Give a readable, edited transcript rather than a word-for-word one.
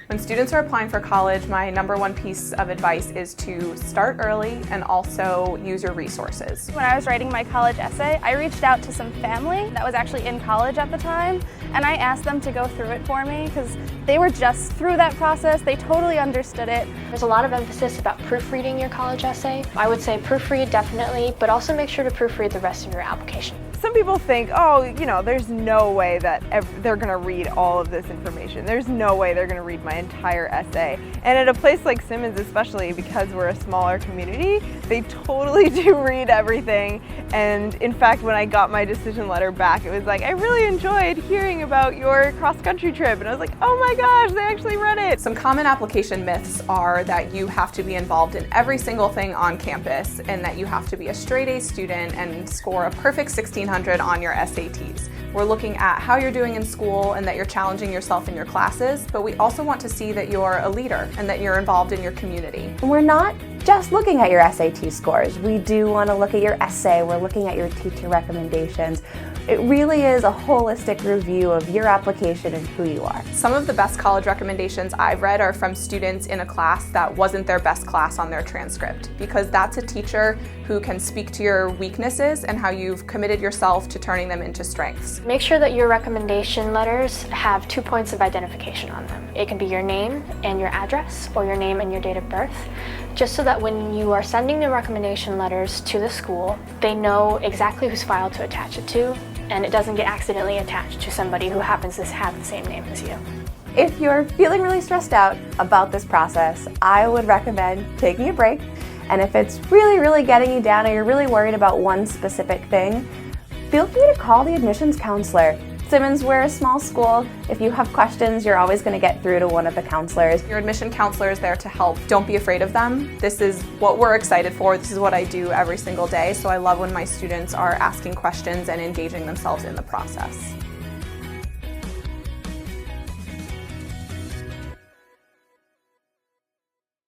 When students are applying for college, my number one piece of advice is to start early and also use your resources. When I was writing my college essay, I reached out to some family that was actually in college at the time, and I asked them to go through it for me because they were just through that process. They totally understood it. There's a lot of emphasis about proofreading your college essay. I would say proofread definitely, but also make sure to proofread the rest of your application. Some people think, oh, there's no way that they're going to read all of this information. There's no way they're going to read my entire essay. And at a place like Simmons, especially because we're a smaller community, they totally do read everything. And in fact, when I got my decision letter back, it was like, I really enjoyed hearing about your cross-country trip. And I was like, oh my gosh, they actually read it. Some common application myths are that you have to be involved in every single thing on campus and that you have to be a straight A student and score a perfect 1600 on your SATs. We're looking at how you're doing in school and that you're challenging yourself in your classes, but we also want to see that you're a leader and that you're involved in your community. We're not just looking at your SAT scores. We do want to look at your essay. We're looking at your teacher recommendations. It really is a holistic review of your application and who you are. Some of the best college recommendations I've read are from students in a class that wasn't their best class on their transcript, because that's a teacher who can speak to your weaknesses and how you've committed yourself to turning them into strengths. Make sure that your recommendation letters have 2 points of identification on them. It can be your name and your address, or your name and your date of birth, just so that when you are sending the recommendation letters to the school, they know exactly whose file to attach it to, and it doesn't get accidentally attached to somebody who happens to have the same name as you. If you're feeling really stressed out about this process, I would recommend taking a break. And if it's really getting you down or you're really worried about one specific thing, feel free to call the admissions counselor. Simmons, we're a small school. If you have questions, you're always going to get through to one of the counselors. Your admission counselor is there to help. Don't be afraid of them. This is what we're excited for. This is what I do every single day. So I love when my students are asking questions and engaging themselves in the process.